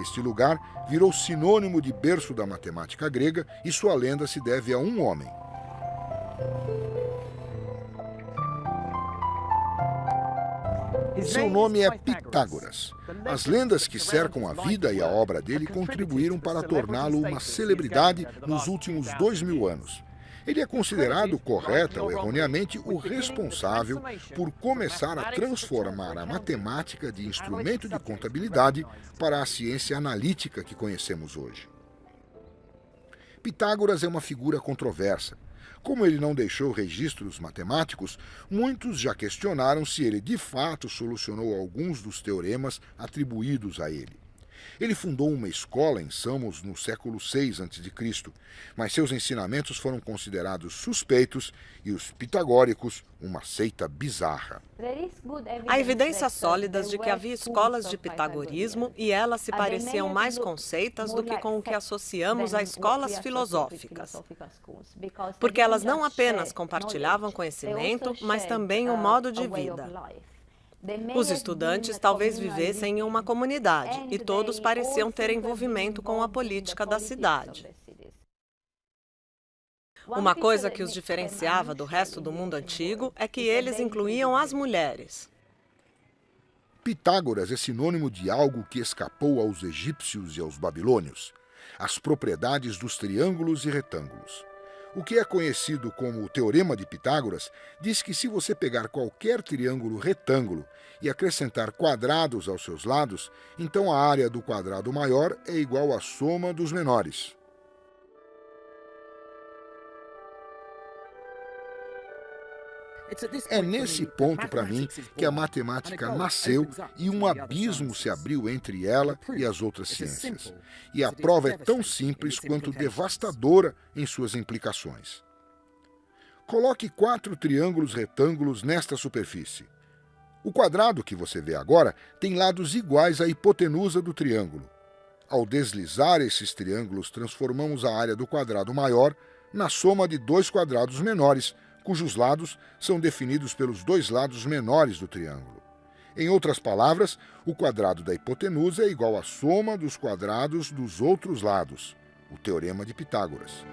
Este lugar virou sinônimo de berço da matemática grega e sua lenda se deve a um homem. Seu nome é Pitágoras. As lendas que cercam a vida e a obra dele contribuíram para torná-lo uma celebridade nos últimos 2000 anos. Ele é considerado, correta ou erroneamente, o responsável por começar a transformar a matemática de instrumento de contabilidade para a ciência analítica que conhecemos hoje. Pitágoras é uma figura controversa. Como ele não deixou registros matemáticos, muitos já questionaram se ele de fato solucionou alguns dos teoremas atribuídos a ele. Ele fundou uma escola em Samos no século VI a.C., mas seus ensinamentos foram considerados suspeitos e os pitagóricos uma seita bizarra. Há evidências sólidas de que havia escolas de pitagorismo e elas se pareciam mais com seitas do que com o que associamos a escolas filosóficas. Porque elas não apenas compartilhavam conhecimento, mas também um modo de vida. Os estudantes talvez vivessem em uma comunidade e todos pareciam ter envolvimento com a política da cidade. Uma coisa que os diferenciava do resto do mundo antigo é que eles incluíam as mulheres. Pitágoras é sinônimo de algo que escapou aos egípcios e aos babilônios: as propriedades dos triângulos e retângulos. O que é conhecido como o Teorema de Pitágoras diz que se você pegar qualquer triângulo retângulo e acrescentar quadrados aos seus lados, então a área do quadrado maior é igual à soma dos menores. É nesse ponto, para mim, que a matemática nasceu e um abismo se abriu entre ela e as outras ciências. E a prova é tão simples quanto devastadora em suas implicações. Coloque 4 triângulos retângulos nesta superfície. O quadrado que você vê agora tem lados iguais à hipotenusa do triângulo. Ao deslizar esses triângulos, transformamos a área do quadrado maior na soma de 2 quadrados menores, cujos lados são definidos pelos 2 lados menores do triângulo. Em outras palavras, o quadrado da hipotenusa é igual à soma dos quadrados dos outros lados, o Teorema de Pitágoras.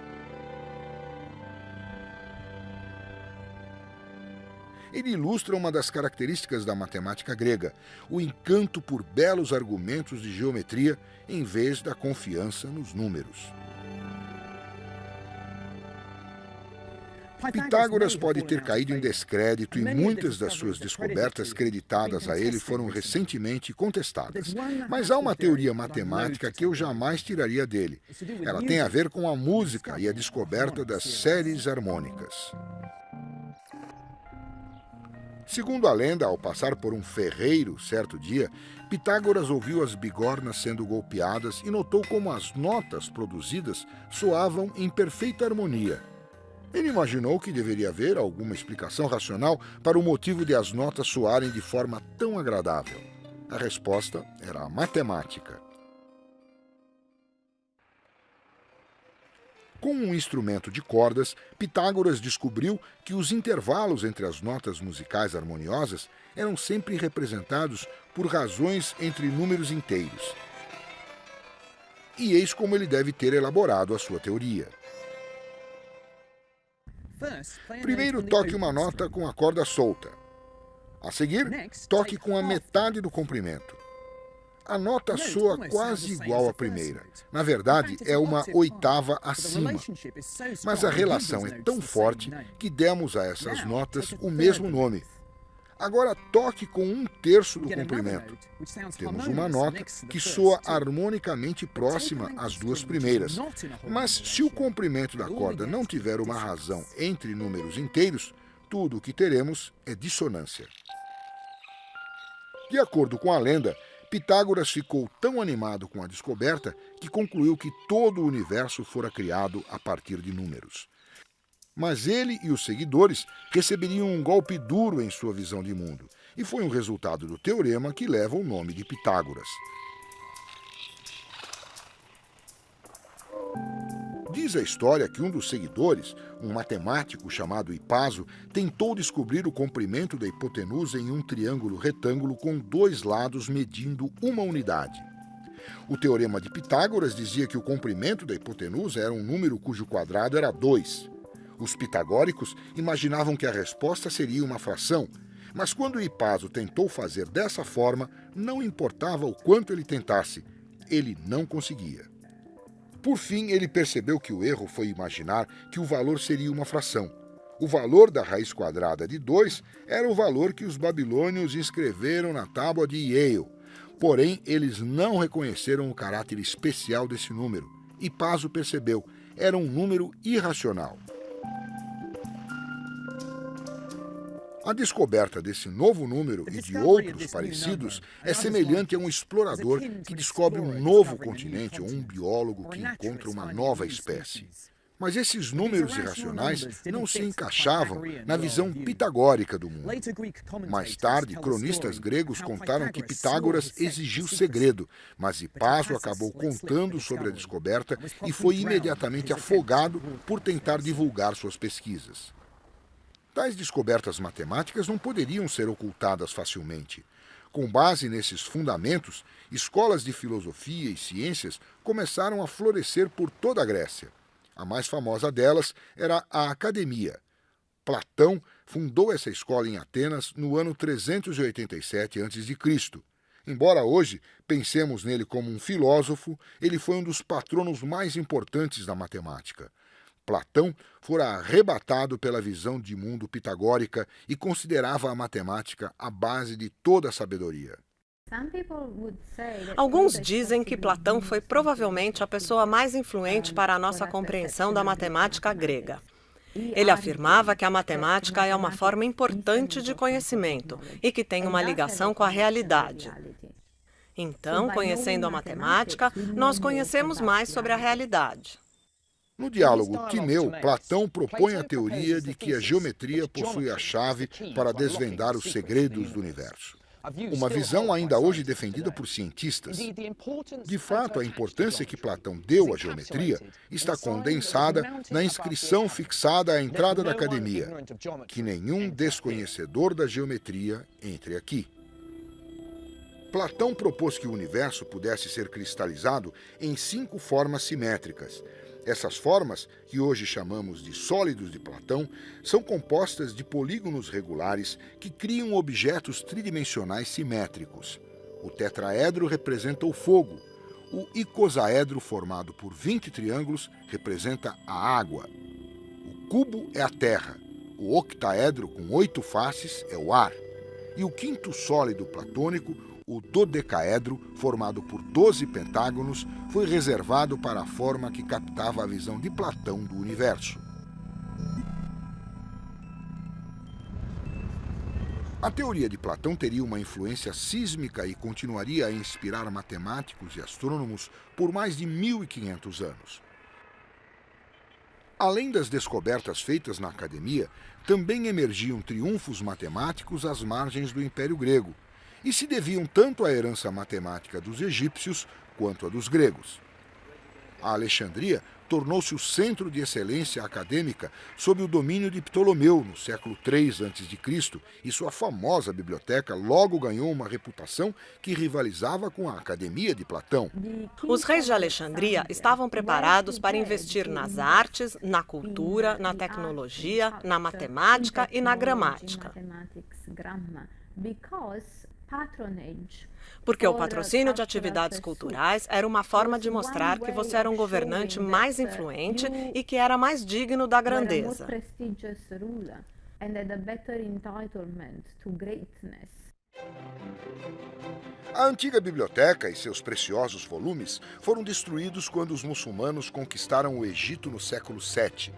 Ele ilustra uma das características da matemática grega, o encanto por belos argumentos de geometria em vez da confiança nos números. Pitágoras pode ter caído em descrédito e muitas das suas descobertas creditadas a ele foram recentemente contestadas. Mas há uma teoria matemática que eu jamais tiraria dele. Ela tem a ver com a música e a descoberta das séries harmônicas. Segundo a lenda, ao passar por um ferreiro certo dia, Pitágoras ouviu as bigornas sendo golpeadas e notou como as notas produzidas soavam em perfeita harmonia. Ele imaginou que deveria haver alguma explicação racional para o motivo de as notas soarem de forma tão agradável. A resposta era a matemática. Com um instrumento de cordas, Pitágoras descobriu que os intervalos entre as notas musicais harmoniosas eram sempre representados por razões entre números inteiros. E eis como ele deve ter elaborado a sua teoria. Primeiro, toque uma nota com a corda solta. A seguir, toque com a metade do comprimento. A nota soa quase igual à primeira. Na verdade, é uma oitava acima. Mas a relação é tão forte que demos a essas notas o mesmo nome. Agora toque com 1/3 do comprimento. Temos uma nota que soa harmonicamente próxima às 2 primeiras. Mas se o comprimento da corda não tiver uma razão entre números inteiros, tudo o que teremos é dissonância. De acordo com a lenda, Pitágoras ficou tão animado com a descoberta que concluiu que todo o universo fora criado a partir de números. Mas ele e os seguidores receberiam um golpe duro em sua visão de mundo, e foi um resultado do teorema que leva o nome de Pitágoras. Diz a história que um dos seguidores, um matemático chamado Hipaso, tentou descobrir o comprimento da hipotenusa em um triângulo retângulo com 2 lados medindo 1 unidade. O teorema de Pitágoras dizia que o comprimento da hipotenusa era um número cujo quadrado era 2. Os pitagóricos imaginavam que a resposta seria uma fração, Mas quando Hipaso tentou fazer dessa forma, não importava o quanto ele tentasse, ele não conseguia. Por fim, ele percebeu que o erro foi imaginar que o valor seria uma fração. O valor da raiz quadrada de 2 era o valor que os babilônios inscreveram na tábua de Yale. Porém, eles não reconheceram o caráter especial desse número. Hipaso percebeu, era um número irracional. A descoberta desse novo número e de outros parecidos é semelhante a um explorador que descobre um novo continente ou um biólogo que encontra uma nova espécie. Mas esses números irracionais não se encaixavam na visão pitagórica do mundo. Mais tarde, cronistas gregos contaram que Pitágoras exigiu segredo, mas Hipaso acabou contando sobre a descoberta e foi imediatamente afogado por tentar divulgar suas pesquisas. Tais descobertas matemáticas não poderiam ser ocultadas facilmente. Com base nesses fundamentos, escolas de filosofia e ciências começaram a florescer por toda a Grécia. A mais famosa delas era a Academia. Platão fundou essa escola em Atenas no ano 387 a.C. Embora hoje pensemos nele como um filósofo, ele foi um dos patronos mais importantes da matemática. Platão fora arrebatado pela visão de mundo pitagórica e considerava a matemática a base de toda a sabedoria. Alguns dizem que Platão foi provavelmente a pessoa mais influente para a nossa compreensão da matemática grega. Ele afirmava que a matemática é uma forma importante de conhecimento e que tem uma ligação com a realidade. Então, conhecendo a matemática, nós conhecemos mais sobre a realidade. No diálogo Timeu, Platão propõe a teoria de que a geometria possui a chave para desvendar os segredos do universo. Uma visão ainda hoje defendida por cientistas. De fato, a importância que Platão deu à geometria está condensada na inscrição fixada à entrada da academia, que nenhum desconhecedor da geometria entre aqui. Platão propôs que o universo pudesse ser cristalizado em 5 formas simétricas. Essas formas, que hoje chamamos de sólidos de Platão, são compostas de polígonos regulares que criam objetos tridimensionais simétricos. O tetraedro representa o fogo. O icosaedro, formado por 20 triângulos, representa a água. O cubo é a terra. O octaedro, com 8 faces, é o ar. E o quinto sólido platônico, o dodecaedro, formado por 12 pentágonos, foi reservado para a forma que captava a visão de Platão do universo. A teoria de Platão teria uma influência sísmica e continuaria a inspirar matemáticos e astrônomos por mais de 1500 anos. Além das descobertas feitas na academia, também emergiam triunfos matemáticos às margens do Império Grego, e se deviam tanto à herança matemática dos egípcios quanto à dos gregos. A Alexandria tornou-se o centro de excelência acadêmica sob o domínio de Ptolomeu no século III a.C., e sua famosa biblioteca logo ganhou uma reputação que rivalizava com a Academia de Platão. Os reis de Alexandria estavam preparados para investir nas artes, na cultura, na tecnologia, na matemática e na gramática. Porque o patrocínio de atividades culturais era uma forma de mostrar que você era um governante mais influente e que era mais digno da grandeza. A antiga biblioteca e seus preciosos volumes foram destruídos quando os muçulmanos conquistaram o Egito no século VII.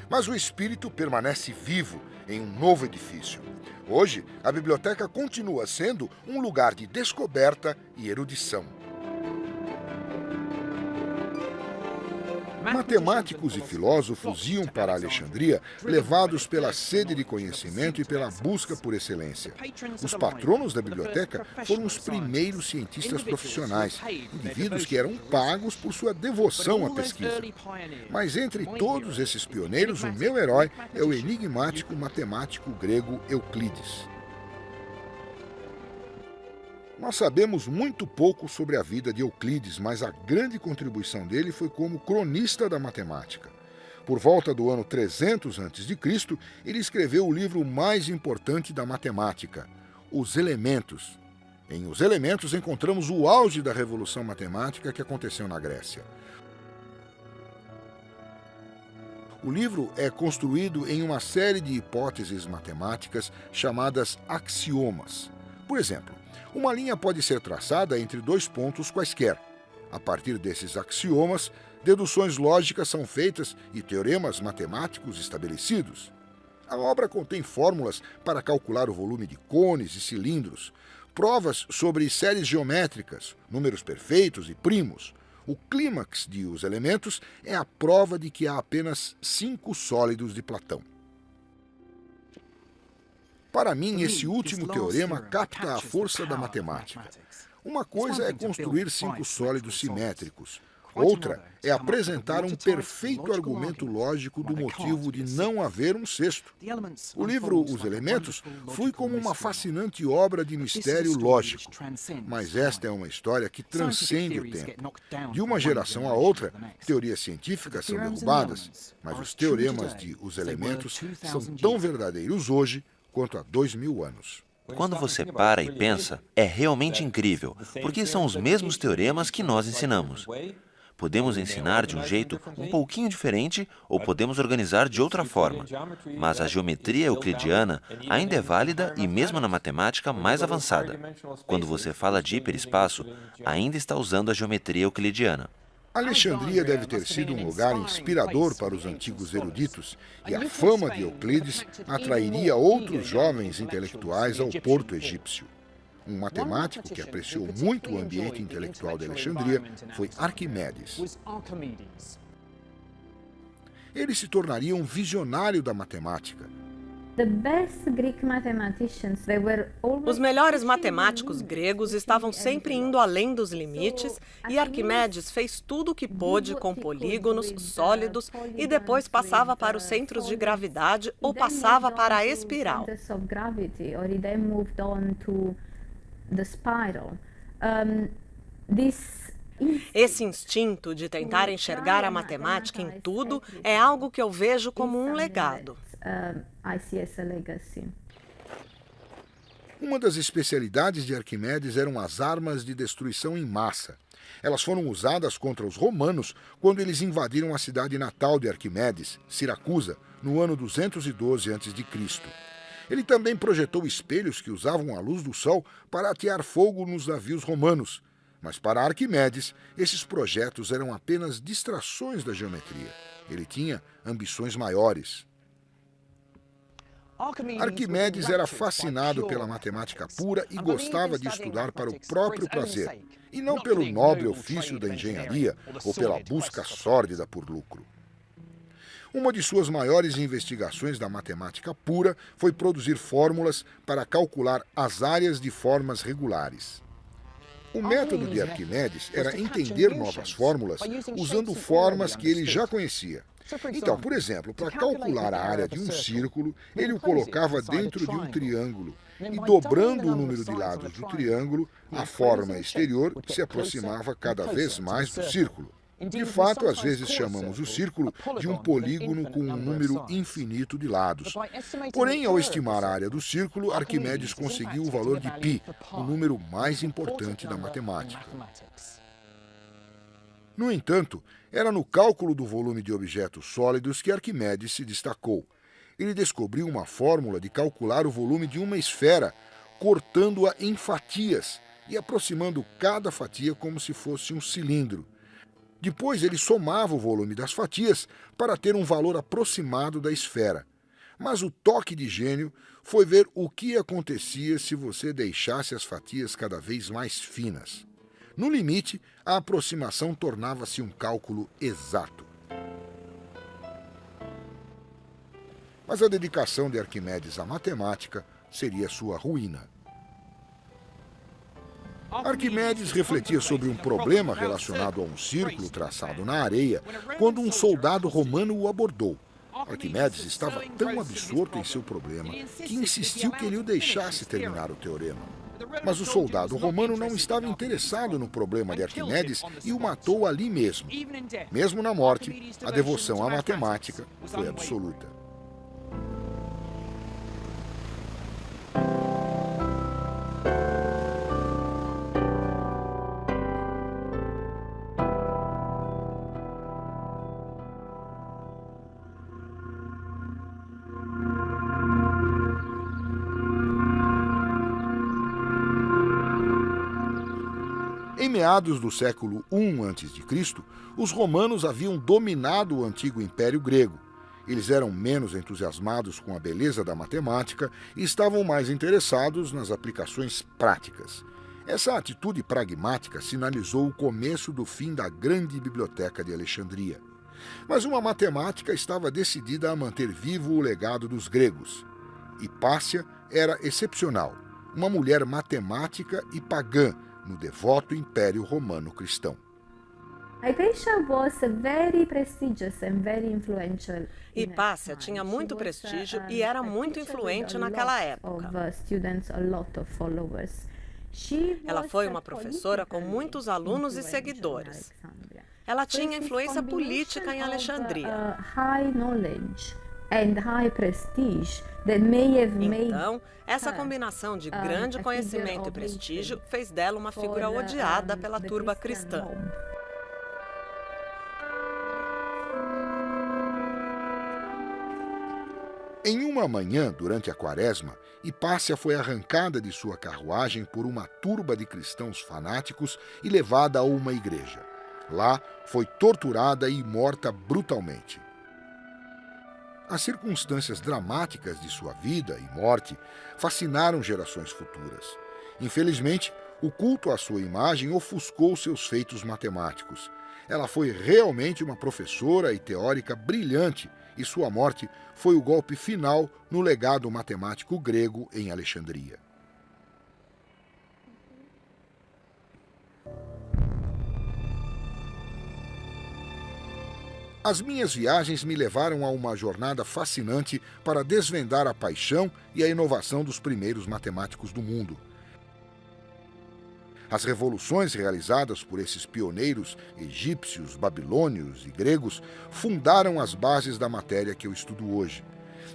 Mas o espírito permanece vivo em um novo edifício. Hoje, a biblioteca continua sendo um lugar de descoberta e erudição. Matemáticos e filósofos iam para Alexandria levados pela sede de conhecimento e pela busca por excelência. Os patronos da biblioteca foram os primeiros cientistas profissionais, indivíduos que eram pagos por sua devoção à pesquisa. Mas entre todos esses pioneiros, o meu herói é o enigmático matemático grego Euclides. Nós sabemos muito pouco sobre a vida de Euclides, mas a grande contribuição dele foi como cronista da matemática. Por volta do ano 300 a.C., ele escreveu o livro mais importante da matemática, Os Elementos. Em Os Elementos encontramos o auge da revolução matemática que aconteceu na Grécia. O livro é construído em uma série de hipóteses matemáticas chamadas axiomas. Por exemplo, uma linha pode ser traçada entre dois pontos quaisquer. A partir desses axiomas, deduções lógicas são feitas e teoremas matemáticos estabelecidos. A obra contém fórmulas para calcular o volume de cones e cilindros, provas sobre séries geométricas, números perfeitos e primos. O clímax de Os Elementos é a prova de que há apenas 5 sólidos de Platão. Para mim, esse último teorema capta a força da matemática. Uma coisa é construir 5 sólidos simétricos. Outra é apresentar um perfeito argumento lógico do motivo de não haver um sexto. O livro Os Elementos flui como uma fascinante obra de mistério lógico. Mas esta é uma história que transcende o tempo. De uma geração a outra, teorias científicas são derrubadas, mas os teoremas de Os Elementos são tão verdadeiros hoje quanto há 2000 anos. Quando você para e pensa, é realmente incrível, porque são os mesmos teoremas que nós ensinamos. Podemos ensinar de um jeito um pouquinho diferente ou podemos organizar de outra forma. Mas a geometria euclidiana ainda é válida e mesmo na matemática mais avançada. Quando você fala de hiperespaço, ainda está usando a geometria euclidiana. Alexandria deve ter sido um lugar inspirador para os antigos eruditos, e a fama de Euclides atrairia outros jovens intelectuais ao porto egípcio. Um matemático que apreciou muito o ambiente intelectual de Alexandria foi Arquimedes. Ele se tornaria um visionário da matemática. Os melhores matemáticos gregos estavam sempre indo além dos limites e Arquimedes fez tudo o que pôde com polígonos sólidos e depois passava para os centros de gravidade ou passava para a espiral. Esse instinto de tentar enxergar a matemática em tudo é algo que eu vejo como um legado. Uma das especialidades de Arquimedes eram as armas de destruição em massa. Elas foram usadas contra os romanos quando eles invadiram a cidade natal de Arquimedes, Siracusa, no ano 212 a.C. Ele também projetou espelhos que usavam a luz do sol para atear fogo nos navios romanos. Mas para Arquimedes, esses projetos eram apenas distrações da geometria. Ele tinha ambições maiores. Arquimedes era fascinado pela matemática pura e gostava de estudar para o próprio prazer, e não pelo nobre ofício da engenharia ou pela busca sórdida por lucro. Uma de suas maiores investigações da matemática pura foi produzir fórmulas para calcular as áreas de formas regulares. O método de Arquimedes era entender novas fórmulas usando formas que ele já conhecia. Então, por exemplo, para calcular a área de um círculo, ele o colocava dentro de um triângulo e, dobrando o número de lados do triângulo, a forma exterior se aproximava cada vez mais do círculo. De fato, às vezes chamamos o círculo de um polígono com um número infinito de lados. Porém, ao estimar a área do círculo, Arquimedes conseguiu o valor de π, o número mais importante da matemática. No entanto, era no cálculo do volume de objetos sólidos que Arquimedes se destacou. Ele descobriu uma fórmula de calcular o volume de uma esfera, cortando-a em fatias e aproximando cada fatia como se fosse um cilindro. Depois ele somava o volume das fatias para ter um valor aproximado da esfera. Mas o toque de gênio foi ver o que acontecia se você deixasse as fatias cada vez mais finas. No limite, a aproximação tornava-se um cálculo exato. Mas a dedicação de Arquimedes à matemática seria sua ruína. Arquimedes refletia sobre um problema relacionado a um círculo traçado na areia quando um soldado romano o abordou. Arquimedes estava tão absorto em seu problema que insistiu que ele o deixasse terminar o teorema. Mas o soldado romano não estava interessado no problema de Arquimedes e o matou ali mesmo. Mesmo na morte, a devoção à matemática foi absoluta. Em meados do século I a.C., os romanos haviam dominado o antigo Império Grego. Eles eram menos entusiasmados com a beleza da matemática e estavam mais interessados nas aplicações práticas. Essa atitude pragmática sinalizou o começo do fim da grande biblioteca de Alexandria. Mas uma matemática estava decidida a manter vivo o legado dos gregos. Hipácia era excepcional, uma mulher matemática e pagã, no devoto Império Romano Cristão. Hipácia tinha muito prestígio e era muito influente naquela época. Ela foi uma professora com muitos alunos e seguidores. Ela tinha influência política em Alexandria. Então, essa combinação de grande conhecimento e prestígio fez dela uma figura odiada pela turba cristã. Em uma manhã, durante a Quaresma, Hipácia foi arrancada de sua carruagem por uma turba de cristãos fanáticos e levada a uma igreja. Lá, foi torturada e morta brutalmente. As circunstâncias dramáticas de sua vida e morte fascinaram gerações futuras. Infelizmente, o culto à sua imagem ofuscou seus feitos matemáticos. Ela foi realmente uma professora e teórica brilhante, e sua morte foi o golpe final no legado matemático grego em Alexandria. As minhas viagens me levaram a uma jornada fascinante para desvendar a paixão e a inovação dos primeiros matemáticos do mundo. As revoluções realizadas por esses pioneiros egípcios, babilônios e gregos fundaram as bases da matéria que eu estudo hoje.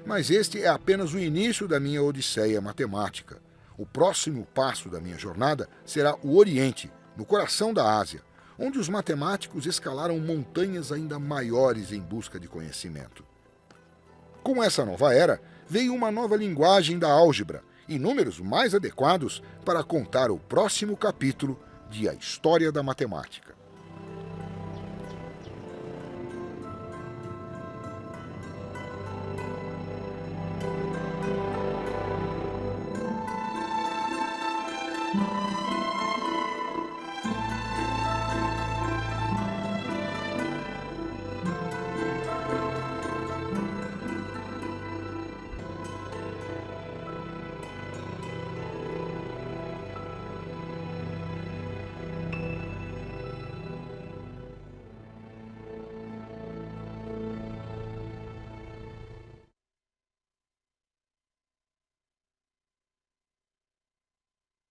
Mas este é apenas o início da minha odisseia matemática. O próximo passo da minha jornada será o Oriente, no coração da Ásia, onde os matemáticos escalaram montanhas ainda maiores em busca de conhecimento. Com essa nova era, veio uma nova linguagem da álgebra e números mais adequados para contar o próximo capítulo de A História da Matemática.